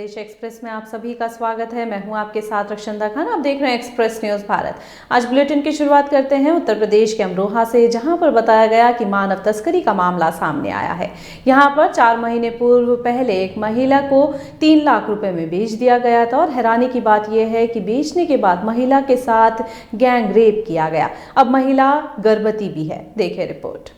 प्रदेश express में आप सभी का स्वागत है। मैं हूं आपके साथ रक्षंदा खान। आप देख रहे हैं एक्सप्रेस न्यूज भारत। आज बुलेटिन की शुरुआत करते हैं उत्तर प्रदेश के अमरोहा से, जहां पर बताया गया कि मानव तस्करी का मामला सामने आया है। यहां पर 4 महीने पूर्व पहले एक महिला को 3 लाख रुपए में बेच दिया गया था और हैरानी की बात यह है कि बेचने के बाद महिला के साथ गैंग रेप किया गया। अब महिला गर्भवती भी है। देखें रिपोर्ट।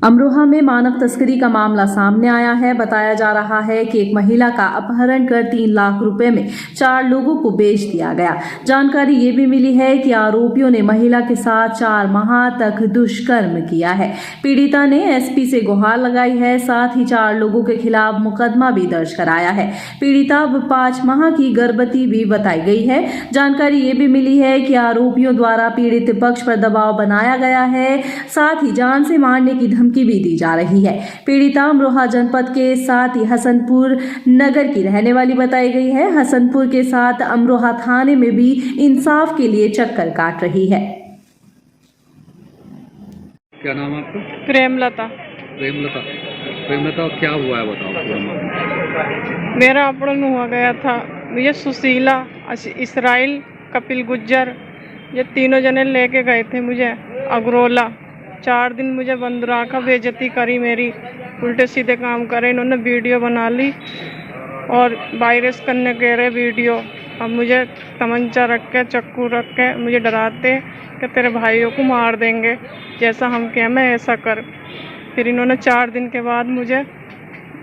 अमरोहा में मानव तस्करी का मामला सामने आया है। बताया जा रहा है कि एक महिला का अपहरण कर 3 लाख रुपए में 4 लोगों को बेच दिया गया। जानकारी ये भी मिली है कि आरोपियों ने महिला के साथ 4 माह तक दुष्कर्म किया है। पीड़िता ने एसपी से गुहार लगाई है, साथ ही 4 लोगों के खिलाफ मुकदमा भी दर्ज कराया है। पीड़िता अब 5 माह की गर्भवती भी बताई गई है। जानकारी ये भी मिली है कि आरोपियों द्वारा पीड़ित पक्ष पर दबाव बनाया गया है, साथ ही जान से मारने की धमकी भी दी जा रही है। पीड़िता अमरोहा जनपद के साथ ही हसनपुर नगर की रहने वाली बताई गई है। हसनपुर के साथ अमरोहा थाने में भी इंसाफ के लिए चक्कर काट रही है। क्या नाम है आपका? प्रेमलता। प्रेमलता, क्या हुआ है बताओ पूरा मामला। मेरा अपहरण हुआ गया था। मुझे सुशीला, इसराइल, कपिल गुज्जर, ये तीनों जने लेके गए थे मुझे अगरोला। 4 दिन मुझे बंद रखा, बेइज्जती करी मेरी, उल्टे सीधे काम करे। इन्होंने वीडियो बना ली और वायरस करने कह रहे वीडियो। अब मुझे तमंचा रख के, चक्कू रख के मुझे डराते कि तेरे भाइयों को मार देंगे, जैसा हम कहें मैं ऐसा कर। फिर इन्होंने 4 दिन के बाद मुझे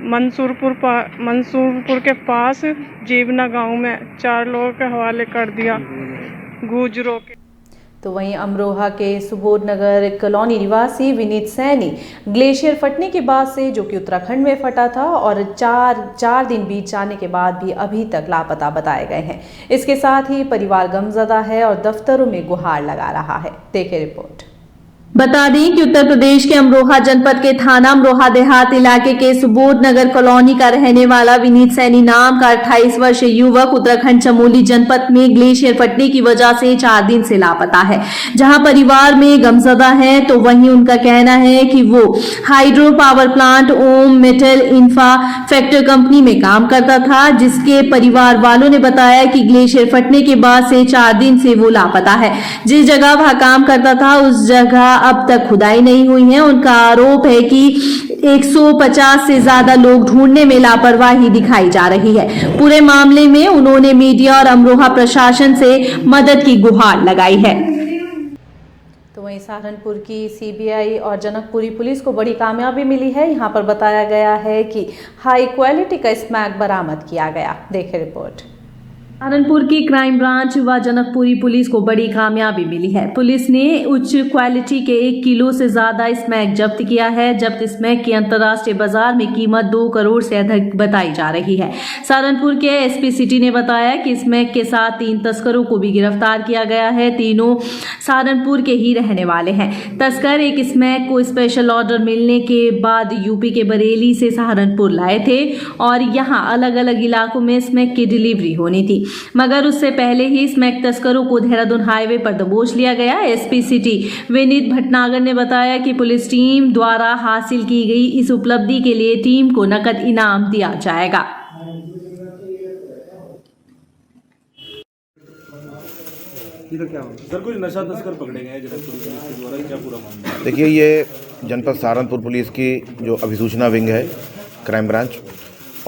मंसूरपुर के पास जीवना गांव में 4 लोगों के हवाले कर दिया, गुजरों के। तो वहीं अमरोहा के सुबोध नगर कॉलोनी निवासी विनीत सैनी ग्लेशियर फटने के बाद से, जो कि उत्तराखंड में फटा था, और 4 दिन बीत जाने के बाद भी अभी तक लापता बताए गए हैं। इसके साथ ही परिवार गमजदा है और दफ्तरों में गुहार लगा रहा है। देखें रिपोर्ट। बता दें कि उत्तर प्रदेश के अमरोहा जनपद के थाना अमरोहा देहात इलाके के सुबोध नगर कॉलोनी का रहने वाला विनीत सैनी नाम का 28 वर्षीय युवक उत्तराखंड चमोली जनपद में ग्लेशियर फटने की वजह से 4 दिन से लापता है। जहां परिवार में गमजदा है, तो वहीं उनका कहना है कि वो हाइड्रो पावर प्लांट ओम मेटल इंफ्रा फैक्टर कंपनी में काम करता था, जिसके परिवार वालों ने बताया कि ग्लेशियर फटने के बाद से 4 दिन से वो लापता है। जिस जगह वह काम करता था उस जगह अब तक खुदाई नहीं हुई है। उनका आरोप है कि 150 से ज्यादा लोग ढूंढने में लापरवाही दिखाई जा रही है। पूरे मामले में उन्होंने मीडिया और अमरोहा प्रशासन से मदद की गुहार लगाई है। तो वहीं सहारनपुर की सीबीआई और जनकपुरी पुलिस को बड़ी कामयाबी मिली है। यहां पर बताया गया है कि हाई क्वालिटी का स्मैक बरामद किया गया। देखें रिपोर्ट। सहारनपुर की क्राइम ब्रांच व जनकपुरी पुलिस को बड़ी कामयाबी मिली है। पुलिस ने उच्च क्वालिटी के 1 किलो से ज्यादा स्मैक जब्त किया है। जब्त स्मैक की अंतर्राष्ट्रीय बाजार में कीमत 2 करोड़ से अधिक बताई जा रही है। सहारनपुर के एसपी सिटी ने बताया कि स्मैक के साथ 3 तस्करों को भी गिरफ्तार किया गया है। तीनों सहारनपुर के ही रहने वाले हैं। तस्कर एक स्मैक को स्पेशल ऑर्डर मिलने के बाद यूपी के बरेली से सहारनपुर लाए थे और यहाँ अलग अलग इलाकों में स्मैक की डिलीवरी होनी थी, मगर उससे पहले ही स्मैक तस्करों को देहरादून हाईवे पर दबोच लिया गया। एसपी सिटी विनीत भटनागर ने बताया कि पुलिस टीम द्वारा हासिल की गई इस उपलब्धि के लिए टीम को नकद इनाम दिया जाएगा। सर, कुछ नशा तस्कर पकड़े गए जनकपुर द्वारा, क्या पूरा मामला? देखिए, ये जनपद सहारनपुर पुलिस की जो अभिसूचना विंग है, क्राइम ब्रांच,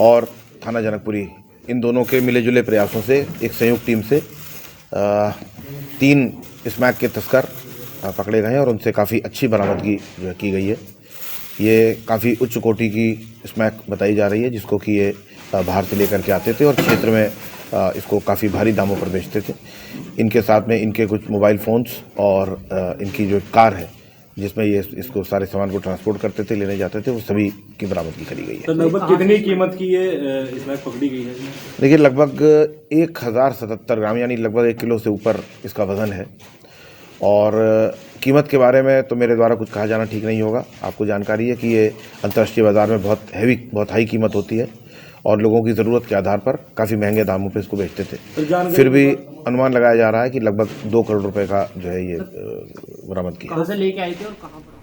और थाना जनकपुरी, इन दोनों के मिले जुले प्रयासों से एक संयुक्त टीम से 3 स्मैक के तस्कर पकड़े गए हैं और उनसे काफ़ी अच्छी बरामदगी जो की गई है। ये काफ़ी उच्च कोटि की स्मैक बताई जा रही है, जिसको कि ये बाहर से लेकर के आते थे और क्षेत्र में इसको काफ़ी भारी दामों पर बेचते थे। इनके साथ में इनके कुछ मोबाइल फ़ोन्स और इनकी जो कार है जिसमें ये इसको सारे सामान को ट्रांसपोर्ट करते थे, लेने जाते थे, वो सभी की बरामदगी करी गई है। तो लगभग कितनी कीमत की ये इसमें पकड़ी गई है? देखिए, लगभग 1077 ग्राम यानी लगभग 1 किलो से ऊपर इसका वजन है। और कीमत के बारे में तो मेरे द्वारा कुछ कहा जाना ठीक नहीं होगा। आपको जानकारी है कि ये अंतर्राष्ट्रीय बाजार में बहुत हाई कीमत होती है और लोगों की ज़रूरत के आधार पर काफ़ी महंगे दामों पे इसको बेचते थे। फिर भी अनुमान लगाया जा रहा है कि लगभग 2 करोड़ रुपए का जो है ये बरामद किया। कहाँ से लेके आए थे और कहाँ पर?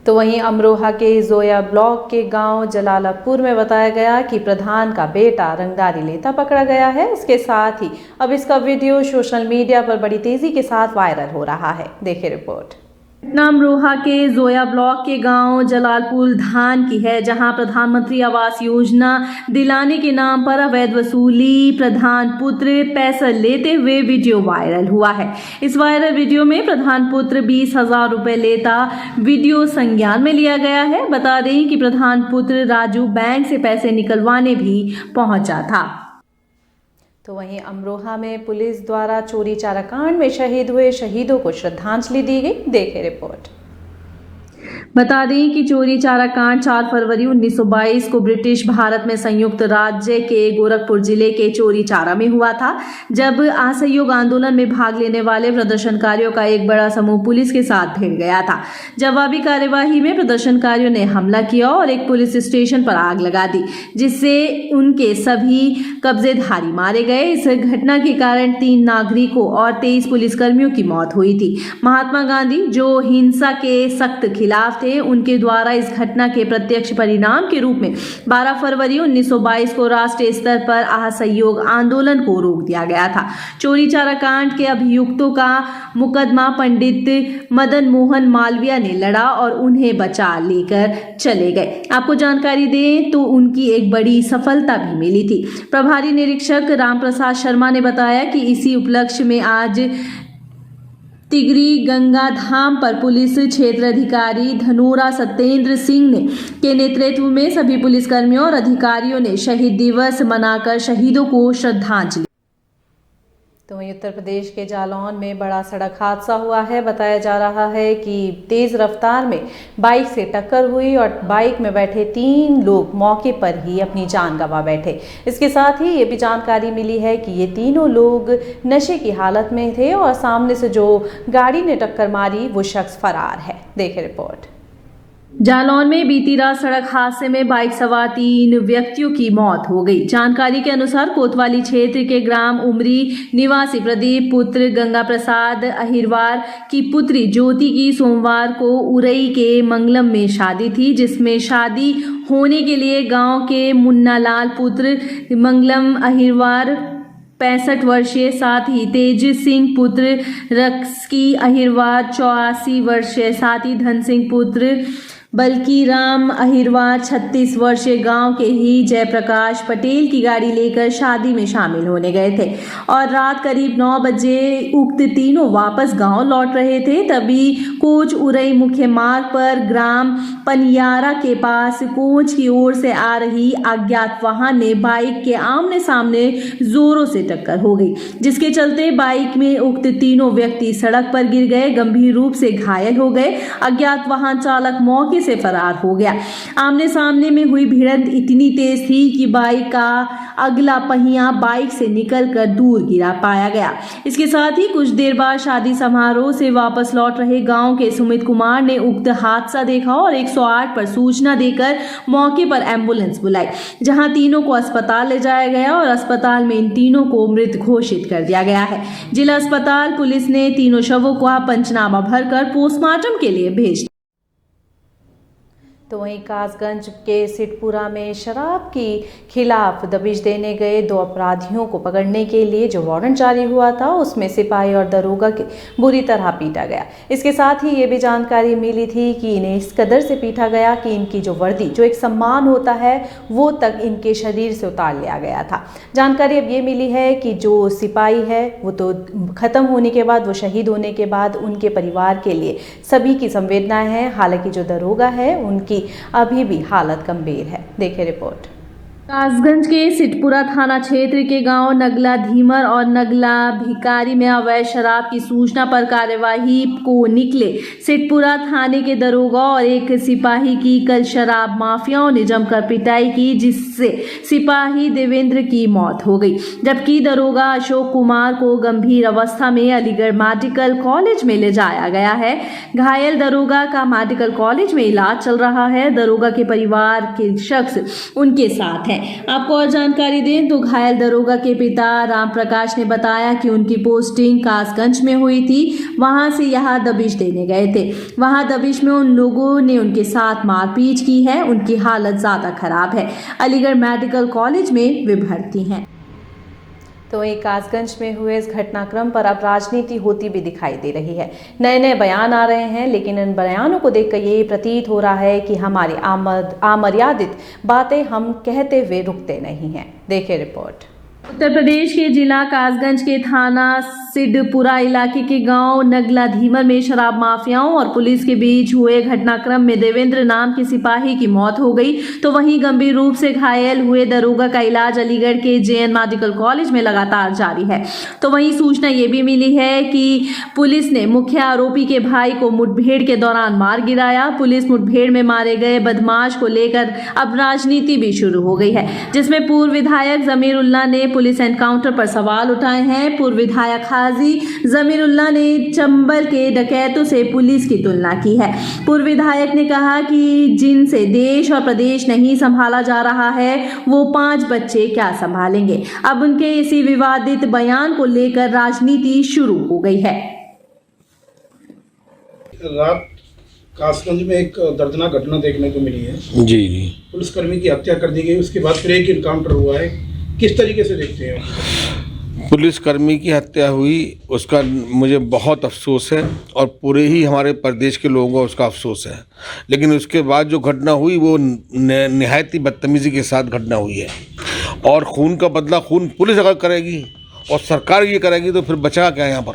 तो वहीं अमरोहा के जोया ब्लॉक के गांव जलालापुर में बताया गया कि प्रधान का बेटा रंगदारी लेता पकड़ा गया है। इसके साथ ही अब इसका वीडियो सोशल मीडिया पर बड़ी तेजी के साथ वायरल हो रहा है। देखिए रिपोर्ट। अमरोहा के जोया ब्लॉक के गांव जलालपुर धान की है, जहां प्रधानमंत्री आवास योजना दिलाने के नाम पर अवैध वसूली प्रधान पुत्र पैसा लेते हुए वीडियो वायरल हुआ है। इस वायरल वीडियो में प्रधान पुत्र 20,000 रुपए लेता वीडियो संज्ञान में लिया गया है। बता दें कि प्रधान पुत्र राजू बैंक से पैसे निकलवाने भी पहुंचा था। तो वहीं अमरोहा में पुलिस द्वारा चोरी चारा कांड में शहीद हुए शहीदों को श्रद्धांजलि दी गई। देखें रिपोर्ट। बता दें कि चोरी चारा कांड 4 फरवरी 1922 को ब्रिटिश भारत में संयुक्त राज्य के गोरखपुर जिले के चोरी चारा में हुआ था, जब असहयोग आंदोलन में भाग लेने वाले प्रदर्शनकारियों का एक बड़ा समूह पुलिस के साथ भिड़ गया था। जवाबी कार्यवाही में प्रदर्शनकारियों ने हमला किया और एक पुलिस स्टेशन पर आग लगा दी, जिससे उनके सभी कब्जेधारी मारे गए। इस घटना के कारण 3 नागरिकों और 23 पुलिसकर्मियों की मौत हुई थी। महात्मा गांधी, जो हिंसा के सख्त खिलाफ थे, उनके द्वारा इस घटना के प्रत्यक्ष परिणाम के रूप में 12 फरवरी 1922 को राष्ट्रीय स्तर पर असहयोग आंदोलन को रोक दिया गया था। चोरी चारा कांड के अभियुक्तों का मुकदमा पंडित मदन मोहन मालवीय ने लड़ा और उन्हें बचा लेकर चले गए। आपको जानकारी दें तो उनकी एक बड़ी सफलता भी मिली थी। प्रभारी निरीक्षक रामप्रसाद शर्मा ने बताया कि इसी उपलक्ष्य में आज तिगरी गंगा धाम पर पुलिस क्षेत्र अधिकारी धनोरा सत्येंद्र सिंह के नेतृत्व में सभी पुलिसकर्मियों और अधिकारियों ने शहीद दिवस मनाकर शहीदों को श्रद्धांजलि। तो वहीं उत्तर प्रदेश के जालौन में बड़ा सड़क हादसा हुआ है। बताया जा रहा है कि तेज रफ्तार में बाइक से टक्कर हुई और बाइक में बैठे 3 लोग मौके पर ही अपनी जान गंवा बैठे। इसके साथ ही ये भी जानकारी मिली है कि ये तीनों लोग नशे की हालत में थे और सामने से जो गाड़ी ने टक्कर मारी वो शख्स फरार है। देखें रिपोर्ट। जालौन में बीती रात सड़क हादसे में बाइक सवार 3 व्यक्तियों की मौत हो गई। जानकारी के अनुसार कोतवाली क्षेत्र के ग्राम उमरी निवासी प्रदीप पुत्र गंगा प्रसाद अहिरवार की पुत्री ज्योति की सोमवार को उरई के मंगलम में शादी थी, जिसमें शादी होने के लिए गांव के मुन्नालाल पुत्र मंगलम अहिरवार 65 वर्षीय, साथ ही तेज सिंह पुत्र रक्सकी अहिरवार 84 वर्षीय, साथ ही धन सिंह पुत्र बल्कि राम अहिरवार 36 वर्षीय गांव के ही जयप्रकाश पटेल की गाड़ी लेकर शादी में शामिल होने गए थे और रात करीब 9 बजे उक्त तीनों वापस गांव लौट रहे थे। तभी कोच उरई मुख्य मार्ग पर ग्राम पनियारा के पास कोच की ओर से आ रही अज्ञात वाहन ने बाइक के आमने सामने जोरों से टक्कर हो गई, जिसके चलते बाइक में उक्त तीनों व्यक्ति सड़क पर गिर गए, गंभीर रूप से घायल हो गए। अज्ञात वाहन चालक मौके से फरार हो गया। आमने सामने में हुई भिड़ंत इतनी तेज थी कि बाइक का अगला पहिया बाइक से निकलकर दूर गिरा पाया गया। इसके साथ ही कुछ देर बाद शादी समारोह से वापस लौट रहे गांव के सुमित कुमार ने उक्त हादसा देखा और 108 पर सूचना देकर मौके पर एम्बुलेंस बुलाई, जहां तीनों को अस्पताल ले जाया गया और अस्पताल में इन तीनों को मृत घोषित कर दिया गया है। जिला अस्पताल पुलिस ने तीनों शवों को पंचनामा भरकर पोस्टमार्टम के लिए भेज दिया। तो वहीं कासगंज के सिटपुरा में शराब के खिलाफ दबिश देने गए 2 अपराधियों को पकड़ने के लिए जो वारंट जारी हुआ था, उसमें सिपाही और दरोगा के बुरी तरह पीटा गया। इसके साथ ही ये भी जानकारी मिली थी कि इन्हें इस कदर से पीटा गया कि इनकी जो वर्दी, जो एक सम्मान होता है, वो तक इनके शरीर से उतार लिया गया था। जानकारी अब ये मिली है कि जो सिपाही है वो तो ख़त्म होने के बाद, वो शहीद होने के बाद उनके परिवार के लिए सभी की संवेदनाएं हैं। हालांकि जो दरोगा है उनकी अभी भी हालत गंभीर है। देखें रिपोर्ट। कासगंज के सिटपुरा थाना क्षेत्र के गांव नगला धीमर और नगला भिकारी में अवैध शराब की सूचना पर कार्यवाही को निकले सिटपुरा थाने के दरोगा और एक सिपाही की कल शराब माफियाओं ने जमकर पिटाई की, जिससे सिपाही देवेंद्र की मौत हो गई, जबकि दरोगा अशोक कुमार को गंभीर अवस्था में अलीगढ़ मेडिकल कॉलेज में ले जाया गया है। घायल दरोगा का मेडिकल कॉलेज में इलाज चल रहा है। दरोगा के परिवार के शख्स उनके साथ हैं। हैं। आपको और जानकारी दें तो घायल दरोगा के पिता राम प्रकाश ने बताया कि उनकी पोस्टिंग कासगंज में हुई थी, वहां से यहाँ दबिश देने गए थे। वहां दबिश में उन लोगों ने उनके साथ मारपीट की है। उनकी हालत ज्यादा खराब है। अलीगढ़ मेडिकल कॉलेज में वे भर्ती हैं। तो वहीं कासगंज में हुए इस घटनाक्रम पर अब राजनीति होती भी दिखाई दे रही है। नए नए बयान आ रहे हैं, लेकिन इन बयानों को देखकर यही प्रतीत हो रहा है कि हमारी अमर्यादित बातें हम कहते हुए रुकते नहीं हैं। देखिए रिपोर्ट। उत्तर प्रदेश के जिला कासगंज के थाना सिद्धपुरा इलाके के गांव नगला धीमर में शराब माफियाओं और पुलिस के बीच हुए घटनाक्रम में देवेंद्र नाम के सिपाही की मौत हो गई, तो वहीं गंभीर रूप से घायल हुए दरोगा का इलाज अलीगढ़ के जेएन मेडिकल कॉलेज में लगातार जारी है। तो वहीं सूचना ये भी मिली है कि पुलिस ने मुख्य आरोपी के भाई को मुठभेड़ के दौरान मार गिराया। पुलिस मुठभेड़ में मारे गए बदमाश को लेकर अब राजनीति भी शुरू हो गई है, जिसमें पूर्व विधायक जमीरुल्लाह ने पुलिस एनकाउंटर पर सवाल उठाए हैं। पूर्व विधायक हाजी जमीरुल्लाह ने चंबल के डकैतों से पुलिस की तुलना की है। पूर्व विधायक ने कहा कि जिनसे देश और प्रदेश नहीं संभाला जा रहा है, वो 5 बच्चे क्या संभालेंगे। अब उनके इसी विवादित बयान को लेकर राजनीति शुरू हो गई है। रात कासगंज में एक दर्दनाक घटना देखने को मिली है। जी जी। पुलिसकर्मी की हत्या कर दी गई, उसके बाद फिर एक इनकाउंटर हुआ है। किस तरीके से देखते हैं? पुलिसकर्मी की हत्या हुई, उसका मुझे बहुत अफसोस है और पूरे ही हमारे प्रदेश के लोगों को उसका अफसोस है। लेकिन उसके बाद जो घटना हुई वो निहायत ही बदतमीज़ी के साथ घटना हुई है। और खून का बदला खून पुलिस अगर करेगी और सरकार ये करेगी तो फिर बचा क्या यहाँ पर?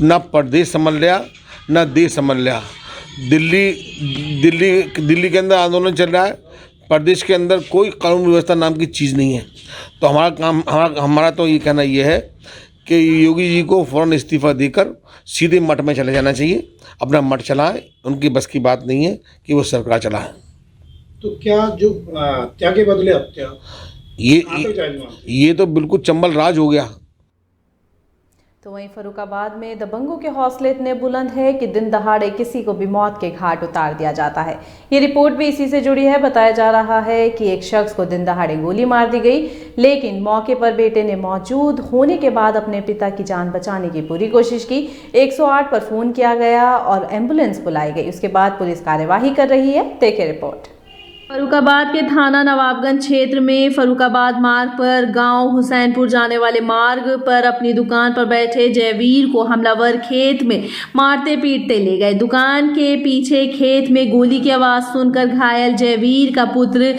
ना प्रदेश संभल लिया, ना देश संभल लिया। दिल्ली के अंदर आंदोलन चल रहा है, प्रदेश के अंदर कोई कानून व्यवस्था नाम की चीज़ नहीं है। तो हमारा तो ये कहना ये है कि योगी जी को फ़ौरन इस्तीफ़ा देकर सीधे मठ में चले जाना चाहिए, अपना मठ चलाएं। उनकी बस की बात नहीं है कि वो सरकार चलाएं। तो क्या जो हत्या के बदले हत्या, ये तो बिल्कुल चंबल राज हो गया। तो वहीं फर्रुखाबाद में दबंगों के हौसले इतने बुलंद है कि दिन दहाड़े किसी को भी मौत के घाट उतार दिया जाता है। ये रिपोर्ट भी इसी से जुड़ी है। बताया जा रहा है कि एक शख्स को दिन दहाड़े गोली मार दी गई, लेकिन मौके पर बेटे ने मौजूद होने के बाद अपने पिता की जान बचाने की पूरी कोशिश की। 108 पर फोन किया गया और एम्बुलेंस बुलाई गई। उसके बाद पुलिस कार्यवाही कर रही है। देखिए रिपोर्ट। फर्रुखाबाद के थाना नवाबगंज क्षेत्र में फर्रुखाबाद मार्ग पर गांव हुसैनपुर जाने वाले मार्ग पर अपनी दुकान पर बैठे जयवीर को हमलावर खेत में मारते पीटते ले गए। दुकान के पीछे खेत में गोली की आवाज सुनकर घायल जयवीर का पुत्र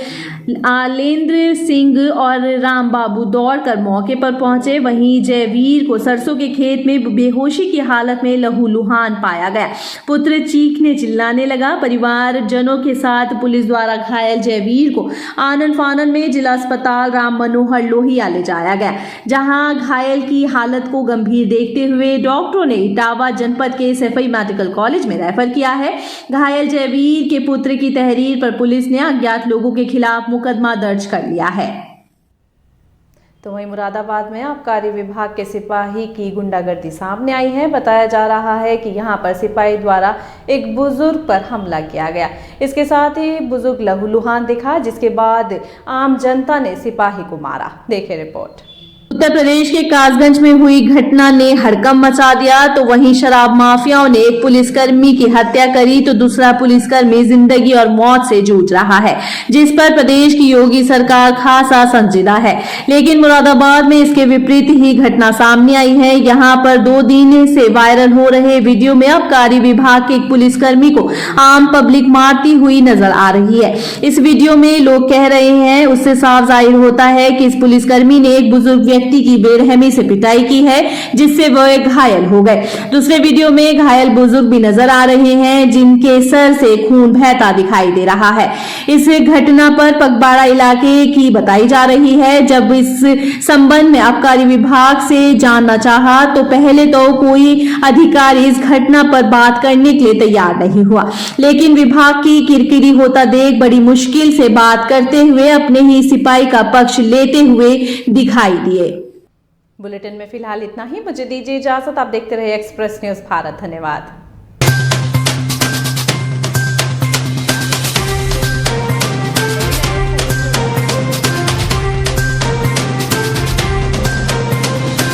आलेंद्र सिंह और राम बाबू दौड़कर मौके पर पहुंचे। वहीं जयवीर को सरसों के खेत में बेहोशी की हालत में लहूलुहान पाया गया। पुत्र चीखने चिल्लाने लगा। परिवारजनों के साथ पुलिस द्वारा घायल जयवीर को आनन फानन में जिला अस्पताल राम मनोहर लोहिया ले जाया गया, जहां घायल की हालत को गंभीर देखते हुए डॉक्टरों ने इटावा जनपद के सफई मेडिकल कॉलेज में रेफर किया है। घायल जयवीर के पुत्र की तहरीर पर पुलिस ने अज्ञात लोगों के खिलाफ मुकदमा दर्ज कर लिया है। तो वहीं मुरादाबाद में आबकारी विभाग के सिपाही की गुंडागर्दी सामने आई है। बताया जा रहा है कि यहां पर सिपाही द्वारा एक बुजुर्ग पर हमला किया गया। इसके साथ ही बुजुर्ग लहूलुहान दिखा, जिसके बाद आम जनता ने सिपाही को मारा। देखिए रिपोर्ट। उत्तर प्रदेश के कासगंज में हुई घटना ने हड़कंप मचा दिया। तो वहीं शराब माफियाओं ने एक पुलिसकर्मी की हत्या करी, तो दूसरा पुलिसकर्मी जिंदगी और मौत से जूझ रहा है, जिस पर प्रदेश की योगी सरकार खासा संजीदा है। लेकिन मुरादाबाद में इसके विपरीत ही घटना सामने आई है। यहाँ पर 2 दिन से वायरल हो रहे वीडियो में आबकारी विभाग के एक पुलिसकर्मी को आम पब्लिक मारती हुई नजर आ रही है। इस वीडियो में लोग कह रहे हैं, उससे साफ जाहिर होता है कि इस पुलिसकर्मी ने एक बुजुर्ग व्यक्ति की बेरहमी से पिटाई की है, जिससे वह घायल हो गए। दूसरे वीडियो में घायल बुजुर्ग भी नजर आ रहे हैं, जिनके सर से खून बहता दिखाई दे रहा है। इस घटना पर पगबाड़ा इलाके की बताई जा रही है। जब इस संबंध में आबकारी विभाग से जानना चाहा तो पहले तो कोई अधिकारी इस घटना पर बात करने के लिए तैयार नहीं हुआ, लेकिन विभाग की किरकिरी होता देख बड़ी मुश्किल से बात करते हुए अपने ही सिपाही का पक्ष लेते हुए दिखाई दिए। बुलेटिन में फिलहाल इतना ही। मुझे दीजिए इजाजत। आप देखते रहिए एक्सप्रेस न्यूज भारत। धन्यवाद।